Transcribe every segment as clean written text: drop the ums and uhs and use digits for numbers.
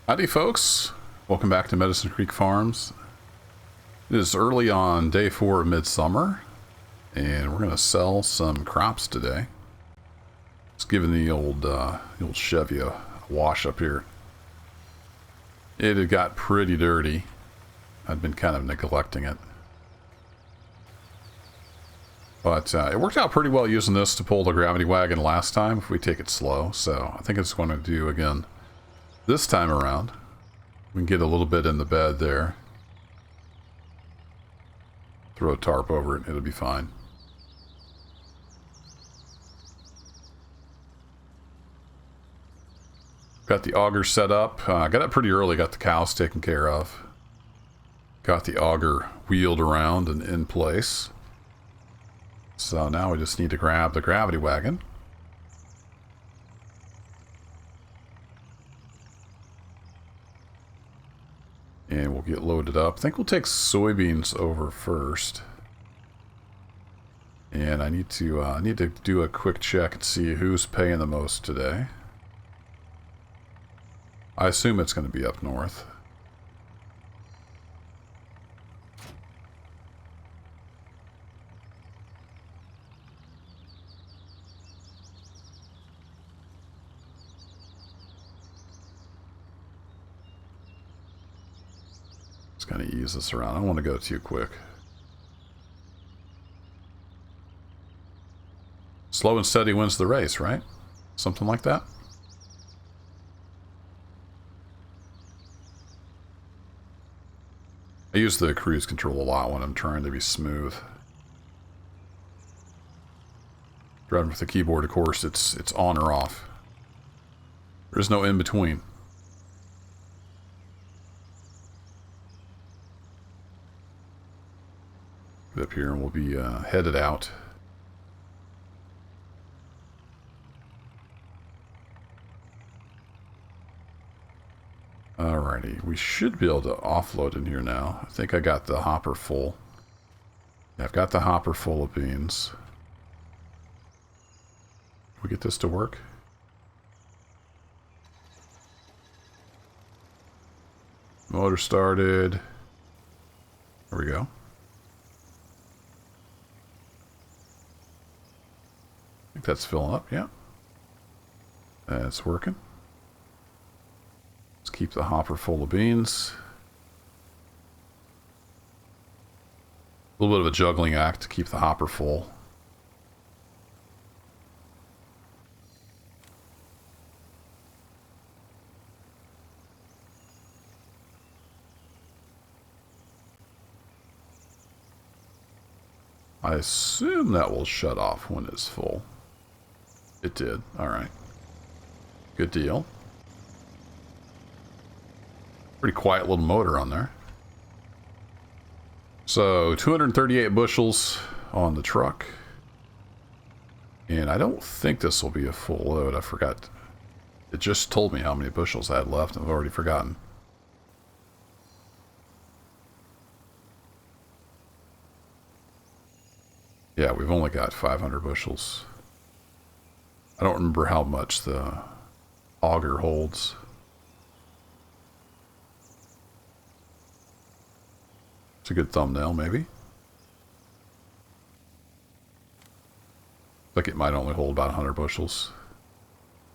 Howdy folks, welcome back to Medicine Creek Farms. It is early on day 4 of midsummer, and we're going to sell some crops today. Just giving the old Chevy a wash up here. It had got pretty dirty. I'd been kind of neglecting it. But it worked out pretty well using this to pull the gravity wagon last time if we take it slow, so I think it's going to do again this time around. We can get a little bit in the bed there. Throw a tarp over it, it'll be fine. Got the auger set up. Got it pretty early, got the cows taken care of. Got the auger wheeled around and in place. So now we just need to grab the gravity wagon. And we'll get loaded up. I think we'll take soybeans over first. And I need to do a quick check and see who's paying the most today. I assume it's going to be up north. Just kind of ease this around. I don't want to go too quick. Slow and steady wins the race, right? Something like that. I use the cruise control a lot when I'm trying to be smooth. Driving with the keyboard, of course, it's on or off. There's no in between. Get up here and we'll be headed out. Alrighty, we should be able to offload in here now. I think I got the hopper full. Yeah, I've got the hopper full of beans. Can we get this to work? Motor started. There we go. I think that's filling up, yeah. That's working. Let's keep the hopper full of beans. A little bit of a juggling act to keep the hopper full. I assume that will shut off when it's full. It did. Alright. Good deal. Pretty quiet little motor on there. So 238 bushels on the truck. And I don't think this will be a full load. I forgot. It just told me how many bushels I had left. I've already forgotten. Yeah, we've only got 500 bushels. I don't remember how much the auger holds. It's a good thumbnail, maybe. Like it might only hold about 100 bushels.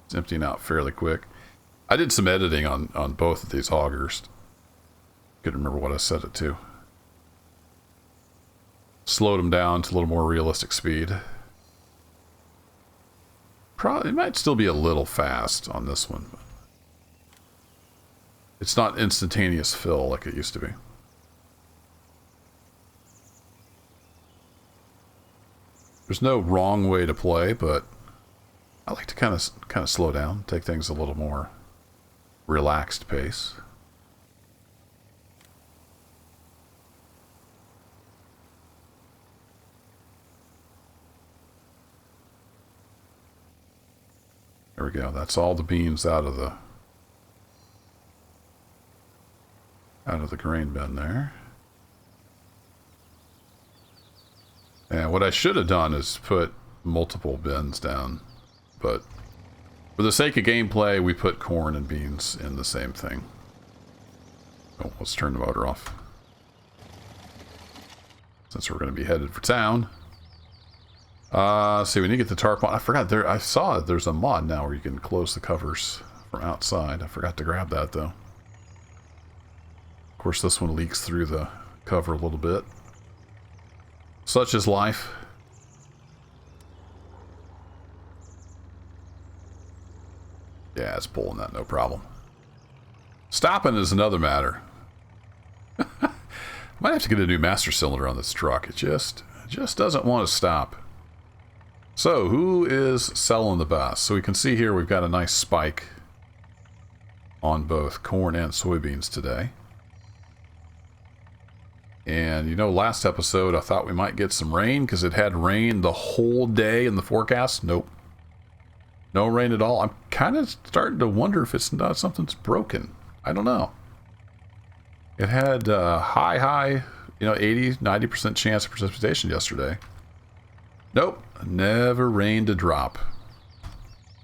It's emptying out fairly quick. I did some editing on both of these augers. Couldn't remember what I set it to. Slowed them down to a little more realistic speed. Probably, it might still be a little fast on this one. It's not instantaneous fill like it used to be. There's no wrong way to play, but I like to kind of slow down, take things a little more relaxed pace. There we go. That's all the beans out of the grain bin there. And what I should have done is put multiple bins down, but for the sake of gameplay, we put corn and beans in the same thing. Oh, let's turn the motor off. Since we're going to be headed for town. See, we need to get the tarp on. I forgot there. I saw it. There's a mod now where you can close the covers from outside. I forgot to grab that though. Of course, this one leaks through the cover a little bit. Such is life. Yeah, it's pulling that, no problem. Stopping is another matter. Might have to get a new master cylinder on this truck. It just doesn't want to stop. So, who is selling the best? So we can see here we've got a nice spike on both corn and soybeans today. And you know, last episode I thought we might get some rain because it had rain the whole day in the forecast. Nope. No rain at all. I'm kind of starting to wonder if it's not something's broken. I don't know. It had high, you know, 80-90% chance of precipitation yesterday. Nope. Never rained a drop.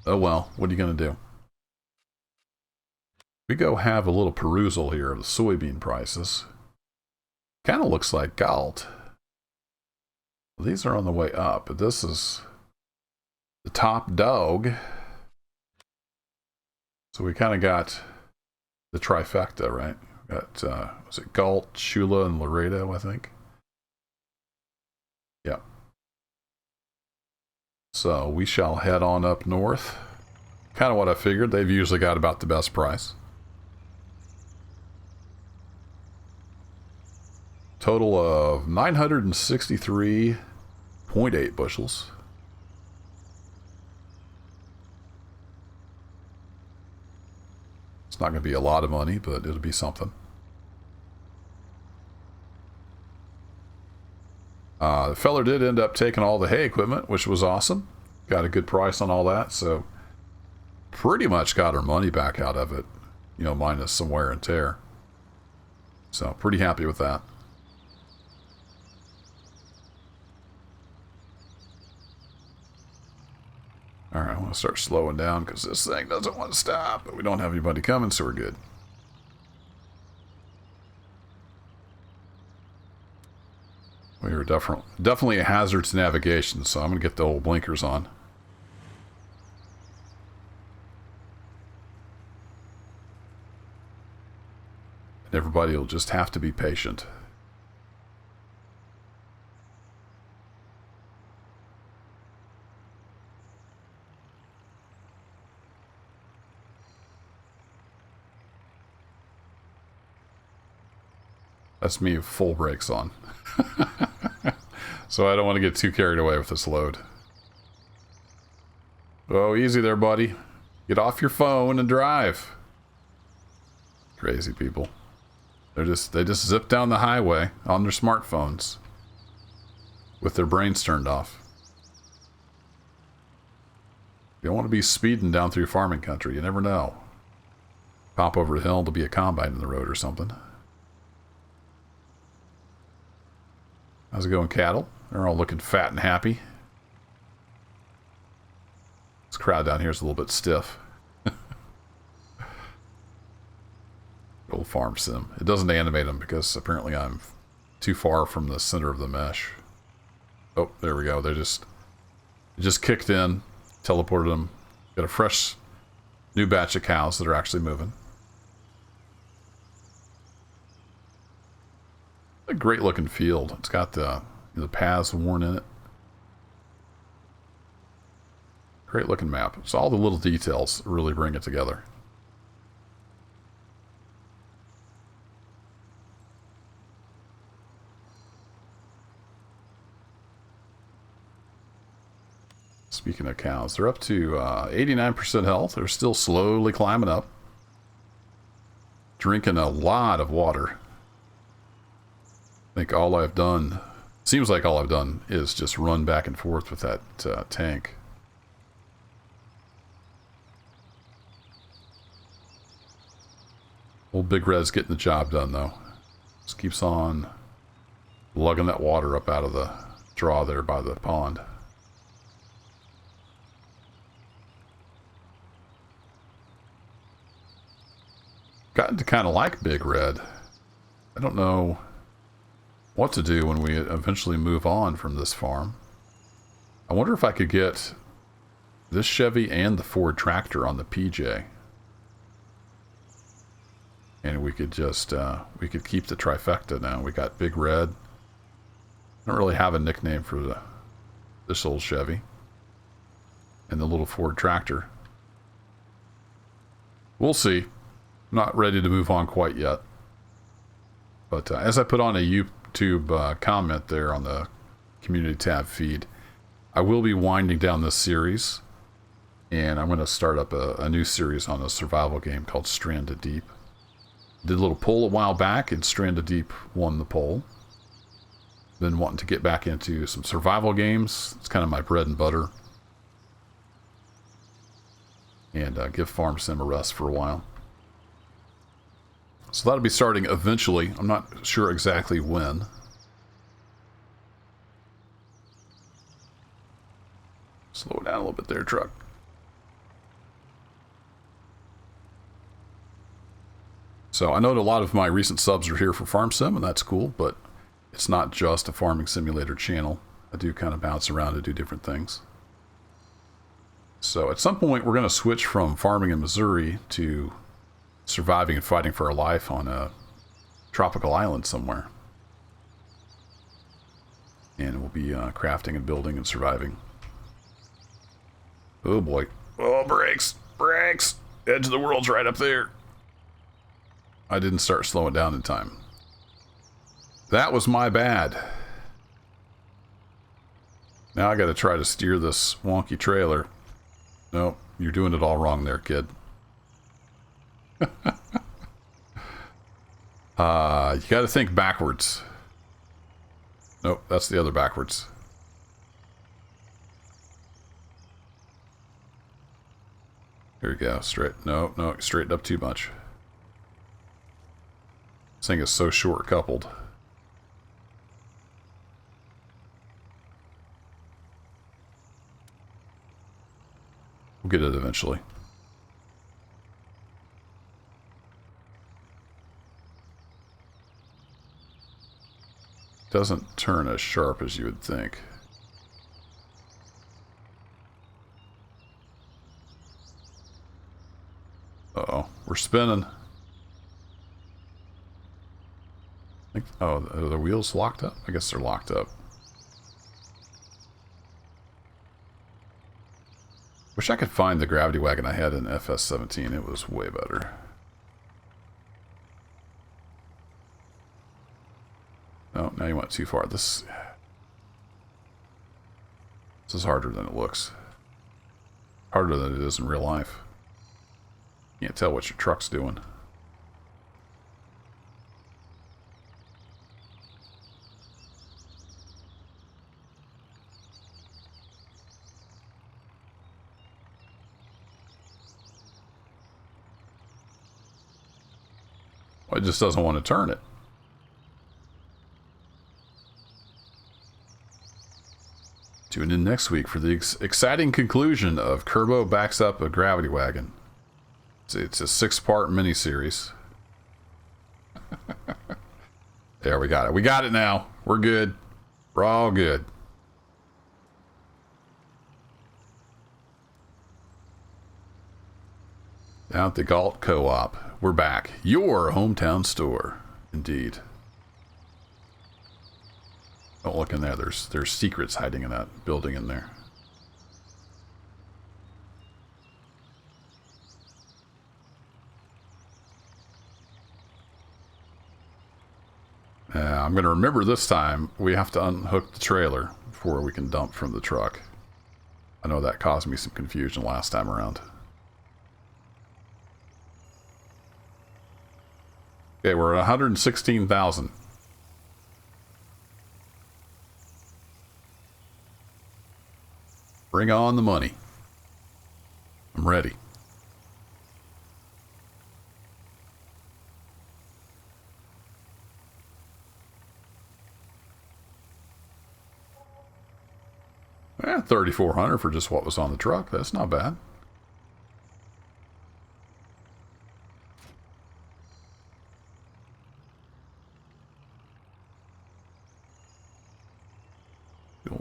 Oh well, what are you going to do? We go have a little perusal here of the soybean prices. Kind of looks like Galt. These are on the way up, but this is the top dog. So we kind of got the trifecta, right? Got, was it Galt, Shula, and Laredo, I think? Yep. So we shall head on up north. Kind of what I figured. They've usually got about the best price. Total of 963.8 bushels. It's not going to be a lot of money, but it'll be something. The feller did end up taking all the hay equipment, which was awesome. Got a good price on all that, so pretty much got our money back out of it, you know, minus some wear and tear. So pretty happy with that. Alright, I want to start slowing down because this thing doesn't want to stop, but we don't have anybody coming, so we're good. We are definitely a hazard to navigation, so I'm going to get the old blinkers on. And everybody will just have to be patient. That's me with full brakes on. So I don't want to get too carried away with this load. Oh, easy there, buddy. Get off your phone and drive. Crazy people. They just zip down the highway on their smartphones with their brains turned off. You don't want to be speeding down through farming country. You never know. Pop over the hill, there'll be a combine in the road or something. How's it going, cattle? They're all looking fat and happy. This crowd down here is a little bit stiff. Old farm sim. It doesn't animate them because apparently I'm too far from the center of the mesh. Oh, there we go. It just kicked in, teleported them. Got a fresh new batch of cows that are actually moving. A great looking field. It's got the paths worn in it. Great looking map. So all the little details really bring it together. Speaking of cows, they're up to 89% health. They're still slowly climbing up. Drinking a lot of water. I think all I've done, seems like all I've done, is just run back and forth with that tank. Old Big Red's getting the job done, though. Just keeps on lugging that water up out of the draw there by the pond. Gotten to kind of like Big Red. I don't know what to do when we eventually move on from this farm. I wonder if I could get this Chevy and the Ford tractor on the PJ. And we could just, we could keep the trifecta now. We got Big Red. I don't really have a nickname for this old Chevy. And the little Ford tractor. We'll see. I'm not ready to move on quite yet. But as I put on a YouTube comment there on the community tab feed, I will be winding down this series. And I'm going to start up a new series on a survival game called Stranded Deep. Did a little poll a while back, and Stranded Deep won the poll. Been wanting to get back into some survival games. It's kind of my bread and butter. And give Farm Sim a rest for a while. So that'll be starting eventually. I'm not sure exactly when. Slow down a little bit there, truck. So I know that a lot of my recent subs are here for Farm Sim, and that's cool, but it's not just a farming simulator channel. I do kind of bounce around to do different things. So at some point we're going to switch from farming in Missouri to surviving and fighting for our life on a tropical island somewhere. And we'll be crafting and building and surviving. Oh boy. Oh, brakes! Brakes! Edge of the world's right up there. I didn't start slowing down in time. That was my bad. Now I got to try to steer this wonky trailer. No, you're doing it all wrong there, kid. You got to think backwards. Nope, that's the other backwards. Here we go. Straight. No, straightened up too much. This thing is so short coupled. We'll get it eventually. Doesn't turn as sharp as you would think. Uh-oh, we're spinning. Oh, are the wheels locked up? I guess they're locked up. Wish I could find the gravity wagon I had in FS19. It was way better. Oh, now you went too far. This is harder than it looks. Harder than it is in real life. Can't tell what your truck's doing. Well, it just doesn't want to turn it. Tune in next week for the exciting conclusion of Kerbo Backs Up a Gravity Wagon. It's a 6-part miniseries. There, we got it. We got it now. We're good. We're all good. Down at the Galt Co-op. We're back. Your hometown store. Indeed. Don't look in there. There's secrets hiding in that building in there. I'm going to remember this time we have to unhook the trailer before we can dump from the truck. I know that caused me some confusion last time around. Okay, we're at 116,000. Bring on the money. I'm ready. Yeah, 3,400 for just what was on the truck. That's not bad.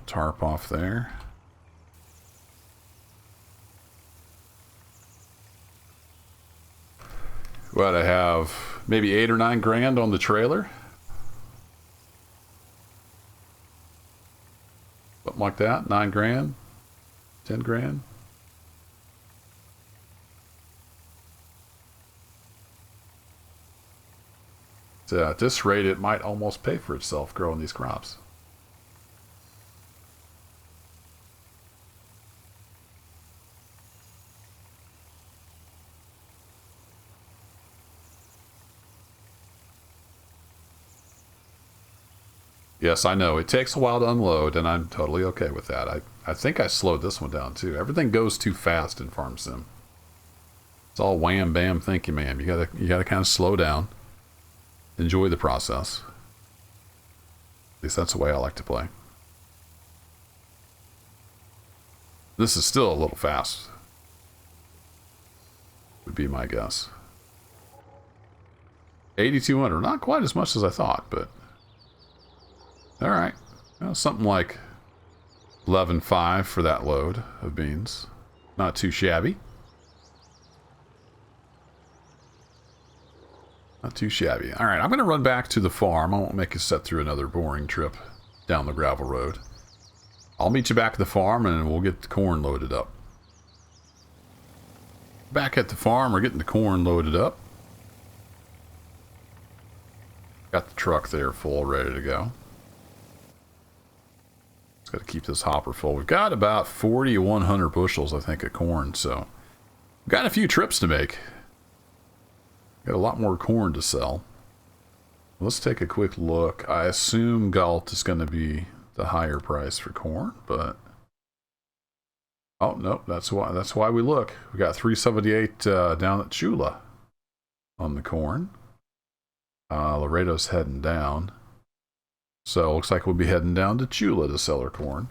tarp off there. What, I have maybe 8 or 9 grand on the trailer. Something like that. 9 grand, 10 grand. So at this rate, it might almost pay for itself growing these crops. Yes, I know. It takes a while to unload, and I'm totally okay with that. I think I slowed this one down, too. Everything goes too fast in Farm Sim. It's all wham, bam, thank you, ma'am. You gotta kind of slow down. Enjoy the process. At least that's the way I like to play. This is still a little fast. Would be my guess. 8,200. Not quite as much as I thought, but... Alright. Well, something like 11.5 for that load of beans. Not too shabby. Not too shabby. Alright, I'm going to run back to the farm. I won't make you set through another boring trip down the gravel road. I'll meet you back at the farm and we'll get the corn loaded up. Back at the farm, we're getting the corn loaded up. Got the truck there full, ready to go. Just got to keep this hopper full. We've got about 4,100 bushels, I think, of corn, so we've got a few trips to make. Got a lot more corn to sell. Let's take a quick look. I assume Galt is going to be the higher price for corn, but oh no, that's why we look. We got 378 down at Chula on the corn. Laredo's heading down, so it looks like we'll be heading down to Chula to sell our corn.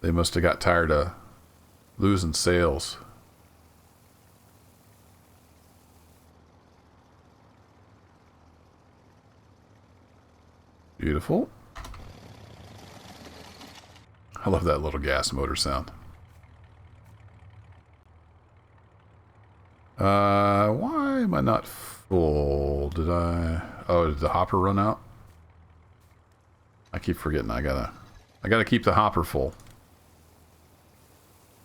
They must have got tired of losing sales. Beautiful. I love that little gas motor sound. Why am I not full? Did the hopper run out? I keep forgetting. I gotta keep the hopper full.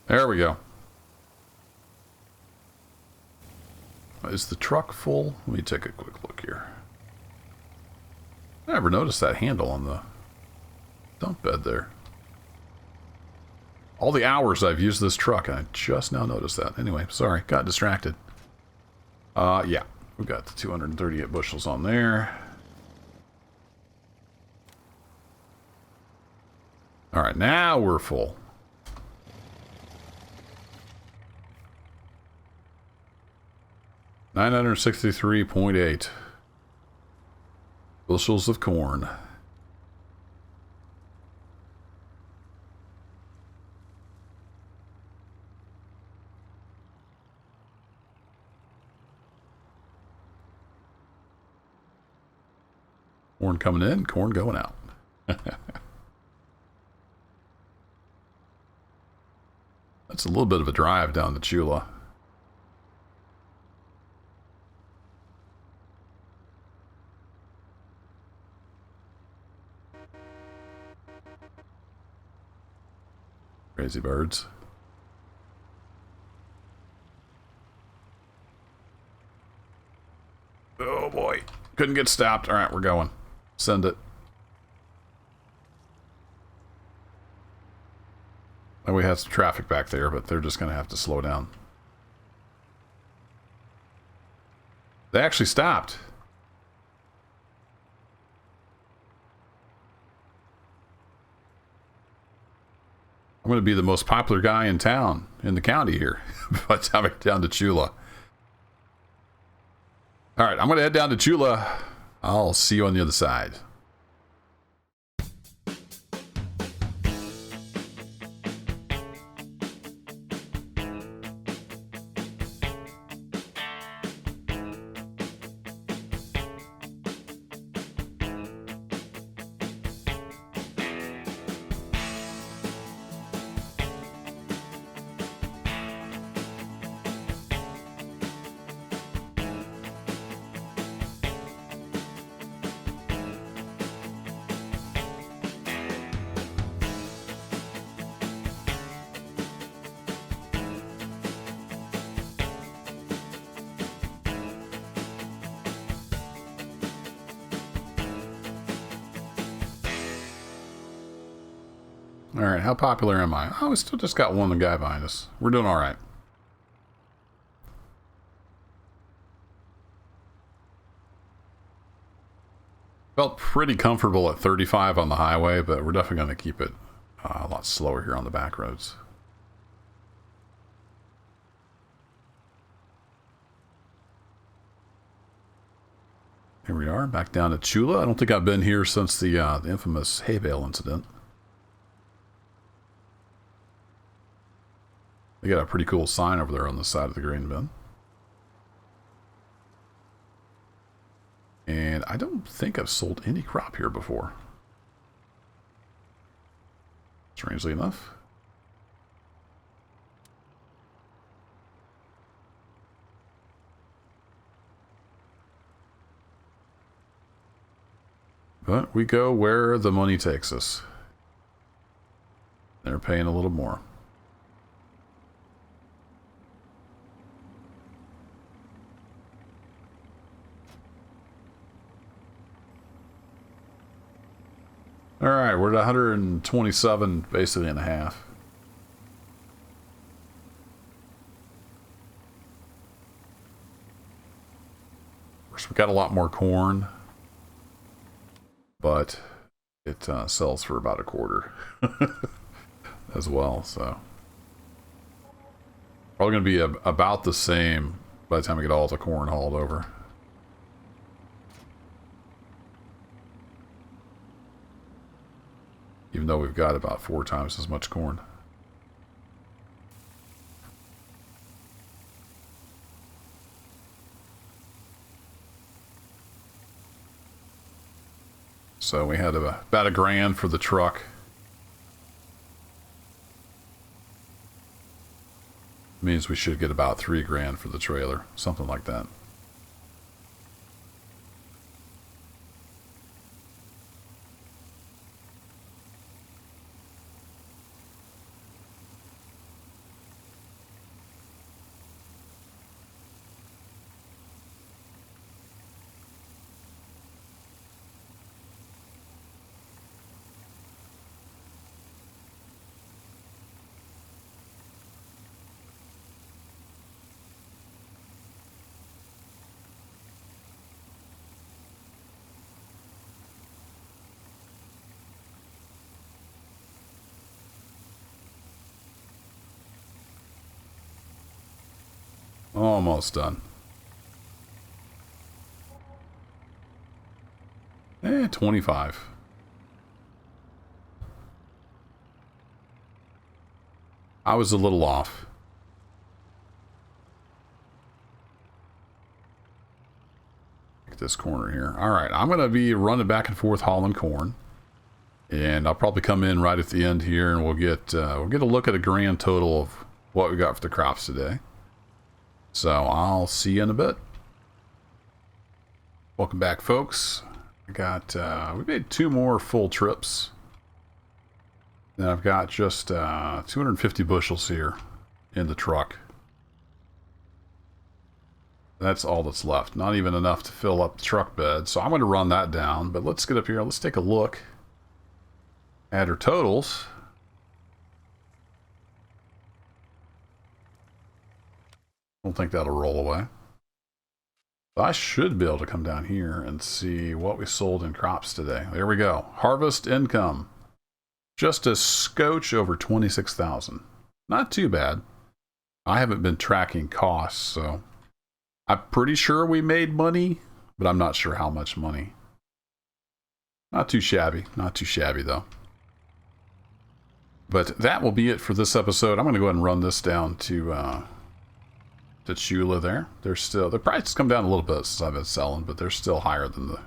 There we go. Is the truck full? Let me take a quick look here. I never noticed that handle on the dump bed there. All the hours I've used this truck, and I just now noticed that. Anyway, sorry, got distracted. Yeah, we've got the 238 bushels on there. All right, now we're full. $963.8 bushels of corn. Corn coming in, corn going out. That's a little bit of a drive down to Chula. Crazy birds. Oh boy. Couldn't get stopped. Alright, we're going. Send it. And we had some traffic back there, but they're just going to have to slow down. They actually stopped. I'm going to be the most popular guy in town, in the county here, by the time I get down to Chula. All right, I'm going to head down to Chula. I'll see you on the other side. Alright, how popular am I? Oh, we still just got one guy behind us. We're doing alright. Felt pretty comfortable at 35 on the highway, but we're definitely going to keep it a lot slower here on the back roads. Here we are, back down to Chula. I don't think I've been here since the infamous hay bale incident. They got a pretty cool sign over there on the side of the grain bin. And I don't think I've sold any crop here before. Strangely enough. But we go where the money takes us. They're paying a little more. Alright, we're at 127 basically and a half. Of course, we got a lot more corn, but it sells for about a quarter as well, so probably going to be about the same by the time we get all the corn hauled over. Even though we've got about 4 times as much corn. So we had about $1,000 for the truck. Means we should get about $3,000 for the trailer, something like that. Almost done. 25. I was a little off. Get this corner here. Alright, I'm going to be running back and forth hauling corn. And I'll probably come in right at the end here and we'll get a look at a grand total of what we got for the crops today. So I'll see you in a bit. Welcome back, folks. We made 2 more full trips. Then I've got just 250 bushels here in the truck. That's all that's left. Not even enough to fill up the truck bed. So I'm going to run that down. But let's get up here. Let's take a look at our totals. I don't think that'll roll away. I should be able to come down here and see what we sold in crops today. There we go. Harvest income. Just a scotch over 26,000. Not too bad. I haven't been tracking costs, so I'm pretty sure we made money, but I'm not sure how much money. Not too shabby. Not too shabby, though. But that will be it for this episode. I'm going to go ahead and run this down to Chula there. The price has come down a little bit since I've been selling, but they're still higher than the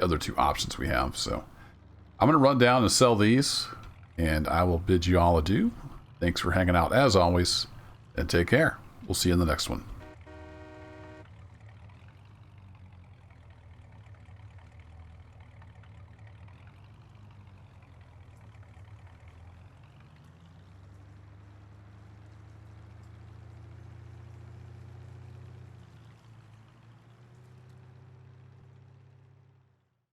other 2 options we have. So I'm going to run down and sell these, and I will bid you all adieu. Thanks for hanging out as always, and take care. We'll see you in the next one.